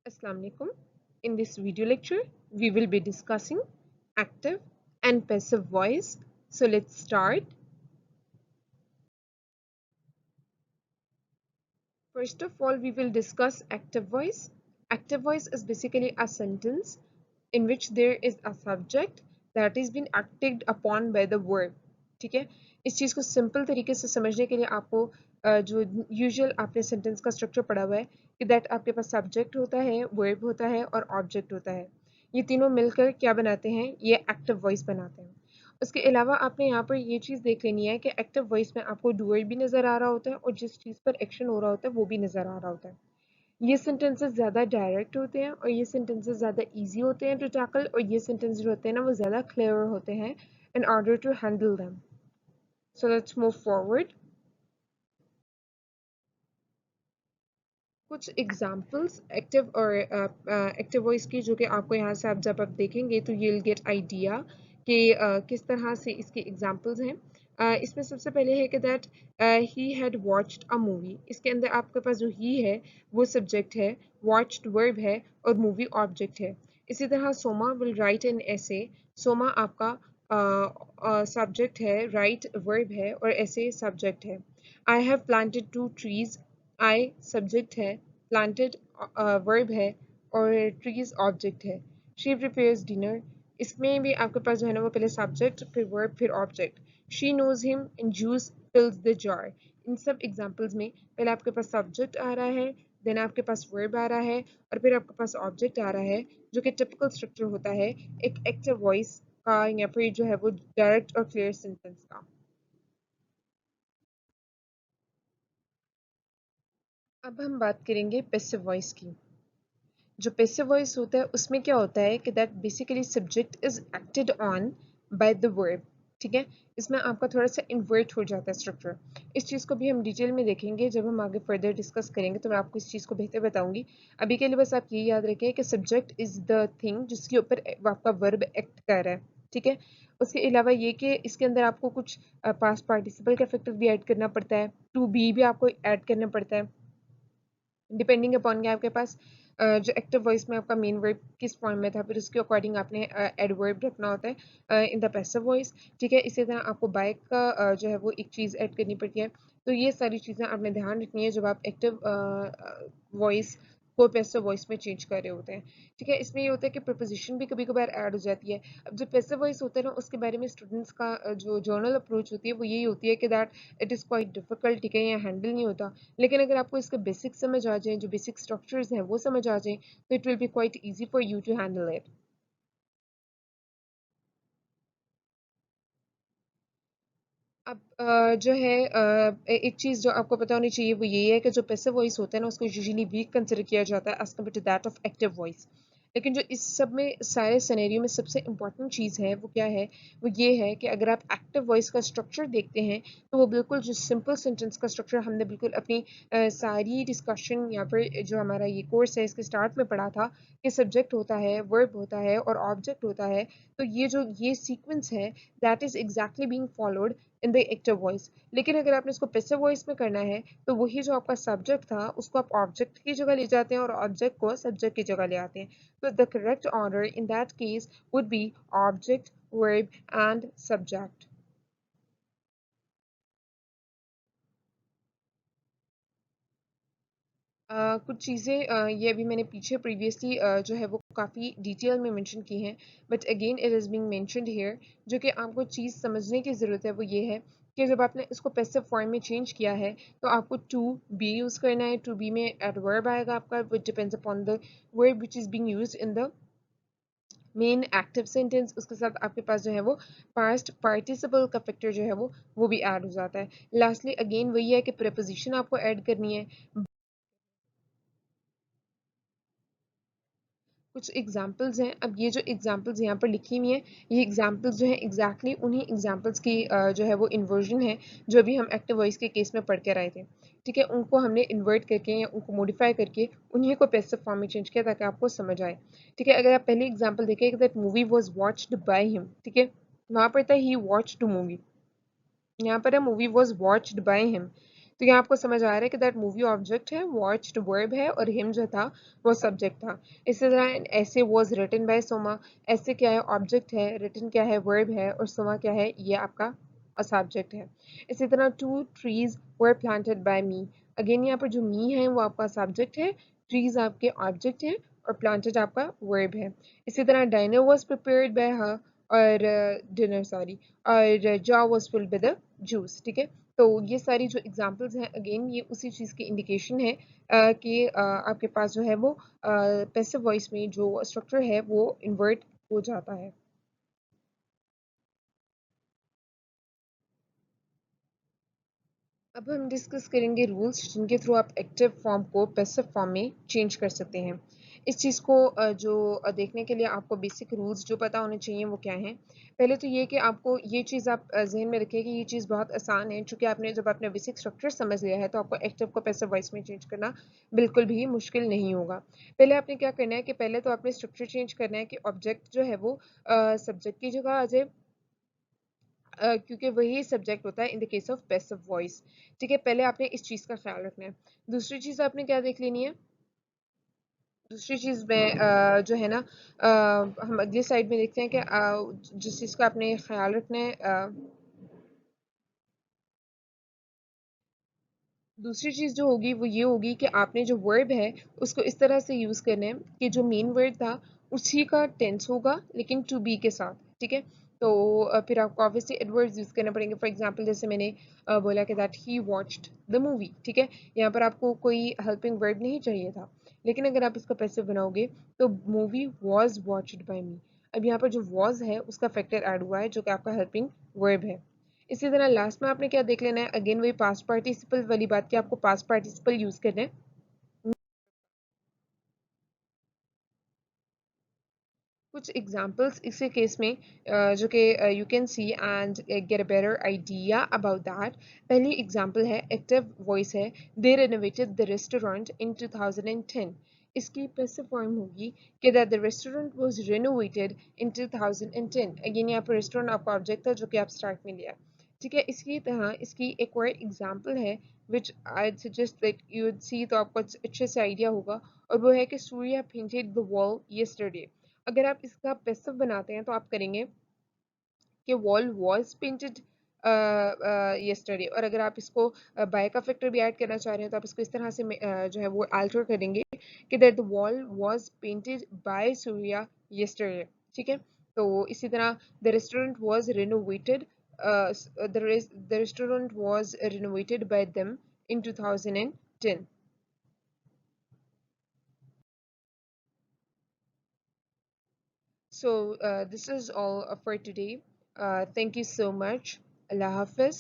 Assalamu alaikum. In this video lecture, we will be discussing active and passive voice. So let's start. First of all, we will discuss active voice. Active voice is basically a sentence in which there is a subject that is being acted upon by the verb. ठीक है, इस चीज़ को simple तरीके से समझने के लिए आपको जो यूजुअल आपने सेंटेंस का स्ट्रक्चर पढ़ा हुआ है कि दैट आपके पास सब्जेक्ट होता है, वर्ब होता है और ऑब्जेक्ट होता है। ये तीनों मिलकर क्या बनाते हैं? ये एक्टिव वॉइस बनाते हैं। उसके अलावा आपने यहाँ पर ये चीज़ देख लेनी है कि एक्टिव वॉइस में आपको डूअर भी नज़र आ रहा होता है और जिस चीज़ पर एक्शन हो रहा होता है वो भी नज़र आ रहा होता है। ये सेंटेंसेस ज़्यादा डायरेक्ट होते हैं और ये सेंटेंसेस ज़्यादा इजी होते हैं टू टैकल, और ये सेंटेंस जो होते हैं ना वो ज़्यादा क्लियर होते हैं in order to handle them. So let's move forward. कुछ एग्जांपल्स एक्टिव और एक्टिव वॉइस की जो कि आपको यहाँ से आप जब आप देखेंगे तो यू विल गेट आइडिया कि किस तरह से इसके एग्जांपल्स हैं। इसमें सबसे पहले है कि that he had watched a movie. इसके अंदर आपके पास जो ही है वो सब्जेक्ट है, वॉच्ड वर्ब है और मूवी ऑब्जेक्ट है। इसी तरह Soma will write an essay. Soma आपका सब्जेक्ट है, राइट वर्ब है और ऐसे सब्जेक्ट है। I have planted 2 trees। I subject है, प्लांटेड वर्ब है और ट्रीज ऑब्जेक्ट है। She prepares dinner. इसमें भी आपके पास जो है ना वो पहले सब्जेक्ट फिर वर्ब फिर object. She knows him and juice fills the jar. इन सब एग्जांपल्स में पहले आपके पास सब्जेक्ट आ रहा है, देन आपके पास वर्ब आ रहा है और फिर आपके पास ऑब्जेक्ट आ रहा है, जो कि टिपिकल स्ट्रक्चर होता है एक एक्टिव वॉइस का या फिर जो है वो डायरेक्ट और क्लियर सेंटेंस का। अब हम बात करेंगे पैसिव वॉइस की। जो पैसिव वॉइस होता है उसमें क्या होता है कि that basically subject is acted on by the verb. ठीक है, इसमें आपका थोड़ा सा इन्वर्ट हो जाता है स्ट्रक्चर। इस चीज़ को भी हम डिटेल में देखेंगे जब हम आगे फर्दर डिस्कस करेंगे, तो मैं आपको इस चीज़ को बेहतर बताऊंगी। अभी के लिए बस आप ये याद रखें कि सब्जेक्ट इज द थिंग जिसके ऊपर आपका वर्ब एक्ट कर रहा है। ठीक है, उसके अलावा ये कि इसके अंदर आपको कुछ पास्ट पार्टिसिपल का फैक्टर भी ऐड करना पड़ता है, टू बी भी आपको ऐड करना पड़ता है, डिपेंडिंग अपॉन कि आपके पास जो एक्टिव वॉइस में आपका मेन वर्ब किस फॉर्म में था, फिर उसके अकॉर्डिंग आपने एडवर्ब रखना होता है इन द पैसिव वॉइस। ठीक है, इसी तरह आपको बाइक का जो है वो एक चीज़ ऐड करनी पड़ती है। तो ये सारी चीज़ें आपने ध्यान रखनी है जब आप एक्टिव वॉइस को पैसिव वॉइस में चेंज कर रहे होते हैं। ठीक है, इसमें ये होता है कि प्रपोजिशन भी कभी कभार ऐड हो जाती है। अब जो पैसिव वॉइस होता है ना उसके बारे में स्टूडेंट्स का जो जर्नल अप्रोच होती है वो यही होती है कि that it is quite difficult. ठीक है, या हैंडल नहीं होता, लेकिन अगर आपको इसके बेसिक समझ आ जाए, जो बेसिक स्ट्रक्चर्स हैं वो समझ आ जाए, तो it will be quite easy for you to handle it. अब जो है एक चीज़ जो आपको पता होनी चाहिए वो यही है कि जो पैसिव वॉइस होता है ना उसको यूजुअली वीक कंसिडर किया जाता है as compare to that of active voice. लेकिन जो इस सब में सारे सिनेरियो में सबसे इम्पॉर्टेंट चीज़ है वो क्या है? वो ये है कि अगर आप एक्टिव वॉइस का स्ट्रक्चर देखते हैं तो वो बिल्कुल जो सिंपल सेंटेंस का स्ट्रक्चर हमने बिल्कुल अपनी सारी डिस्कशन या फिर जो हमारा ये कोर्स है इसके स्टार्ट में पढ़ा था कि सब्जेक्ट होता है, वर्ब होता है और ऑब्जेक्ट होता है। तो ये जो ये सीक्वेंस है that is exactly being followed in the active voice. लेकिन अगर आपने इसको पैसिव वॉइस में करना है तो वही जो आपका सब्जेक्ट था उसको आप ऑब्जेक्ट की जगह ले जाते हैं और ऑब्जेक्ट को सब्जेक्ट की जगह ले आते हैं। तो the correct order in that case would be object, verb and subject. कुछ चीज़ें ये अभी मैंने पीछे प्रीवियसली जो है वो काफ़ी डिटेल में मेंशन की हैं, but again it is being mentioned here. जो कि आपको चीज़ समझने की ज़रूरत है वो ये है कि जब आपने इसको पैसिव फॉर्म में चेंज किया है तो आपको टू बी यूज़ करना है। टू बी में एडवर्ब आएगा आपका, which depends upon the verb which is being used in the men active sentence. उसके साथ आपके पास जो है वो पास्ट पार्टिसिपल का फैक्टर जो है वो भी ऐड हो जाता है। लास्टली अगेन वही है कि प्रेपोजिशन आपको ऐड करनी है। कुछ एग्जाम्पल्स हैं। अब ये जो एग्जाम्पल्स यहाँ पर लिखी हुई हैं ये एग्जाम्पल्स जो है एग्जैक्टली उन्हीं एग्जाम्पल्स की जो है वो इन्वर्जन है जो अभी हम एक्टिव वॉइस के केस में पढ़ कर आए थे। ठीक है, उनको हमने इन्वर्ट करके या उनको मॉडिफाई करके उन्हीं को पैसिव फॉर्म में चेंज किया ताकि आपको समझ आए। ठीक है, अगर आप पहली एग्जाम्पल देखें that movie was watched by him. ठीक है, वहाँ पर था ही वॉच्ड मूवी, यहाँ पर है movie was watched by him. तो यहाँ आपको समझ आ रहा है कि दैट मूवी ऑब्जेक्ट है, वॉच्ड वर्ब है और हिम जो था वो सब्जेक्ट था। इसी तरह ऐसे वॉज रिटन बाय सोमा, ऐसे क्या है ऑब्जेक्ट है, रिटन क्या है वर्ब है और सोमा क्या है ये आपका सब्जेक्ट है। इसी तरह two trees were planted by me, again यहाँ पर जो मी है वो आपका सब्जेक्ट है, ट्रीज आपके ऑब्जेक्ट है और प्लांटेड आपका वर्ब है। इसी तरह डाइनर वॉज प्रिपेयर्ड बाय हर, और डिनर सॉरी, और jaw was filled with the juice. ठीक है, तो ये सारी जो एग्जांपल्स हैं अगेन ये उसी चीज़ की इंडिकेशन है कि आपके पास जो है वो पैसिव वॉइस में जो स्ट्रक्चर है वो इन्वर्ट हो जाता है। अब हम डिस्कस करेंगे रूल्स जिनके थ्रू आप एक्टिव फॉर्म को पैसिव फॉर्म में चेंज कर सकते हैं। इस चीज़ को देखने के लिए आपको बेसिक रूल्स जो पता होने चाहिए वो क्या हैं। पहले तो ये कि आपको ये चीज़ आप जहन में रखें कि ये चीज़ बहुत आसान है, चूँकि आपने जब आपने बेसिक स्ट्रक्चर समझ लिया है तो आपको एक्टिव को पैसिव वॉइस में चेंज करना बिल्कुल भी मुश्किल नहीं होगा। पहले आपने क्या करना है कि पहले तो आपने स्ट्रक्चर चेंज करना है कि ऑब्जेक्ट जो है वो सब्जेक्ट की जगह आ जाए, क्योंकि वही सब्जेक्ट होता है in the case of passive voice. ठीक है, पहले आपने इस चीज़ का ख्याल रखना है। दूसरी चीज़ आपने क्या देख लेनी है, दूसरी चीज़ में जो है ना हम अगली साइड में देखते हैं कि जिस चीज़ का आपने ख्याल रखना है, दूसरी चीज़ जो होगी वो ये होगी कि आपने जो वर्ब है उसको इस तरह से यूज़ करना है कि जो मेन वर्ड था उसी का टेंस होगा लेकिन टू बी के साथ। ठीक है, तो फिर आपको ऑब्वियसली एडवर्ड्स यूज़ करने पड़ेंगे। फॉर एग्जांपल जैसे मैंने बोला कि that he watched the movie. ठीक है, यहाँ पर आपको कोई हेल्पिंग वर्ब नहीं चाहिए था, लेकिन अगर आप इसका पैसिव बनाओगे तो मूवी वॉज वॉच्ड बाय मी। अब यहाँ पर जो वॉज है उसका फैक्टर ऐड हुआ है जो कि आपका हेल्पिंग वर्ब है। इसी तरह लास्ट में आपने क्या देख लेना है, अगेन वही पास्ट पार्टिसिपल वाली बात कि आपको पास्ट पार्टिसिपल यूज करना है। कुछ एग्जांपल्स इसी केस में जो कि you can see and get a better idea about that. पहली एग्जांपल है एक्टिव वॉइस है, दे रेनोवेटेड द रेस्टोरेंट इन 2010। इसकी पैसिव फॉर्म होगी कि that the restaurant was renovated in 2010। Again यहाँ पर रेस्टोरेंट आपका ऑब्जेक्ट था जो कि आप स्टार्ट में लिया। ठीक है, इसकी तरह इसकी एक और एग्जांपल है which I suggest that you would see, तो आपको अच्छे से आइडिया होगा, और वो है कि Surya painted the wall yesterday. अगर आप इसका पैसिव बनाते हैं तो आप करेंगे कि वॉल वॉज पेंटेड यस्टरडे, और अगर आप इसको बाय का फैक्टर भी ऐड करना चाह रहे हैं तो आप इसको इस तरह से जो है वो अल्टर करेंगे कि that the wall was painted bye Surya yesterday. ठीक है, तो इसी तरह the restaurant was renovated, the restaurant was renovated bye them in 2010। So this is all for today. Thank you so much. Allah Hafiz.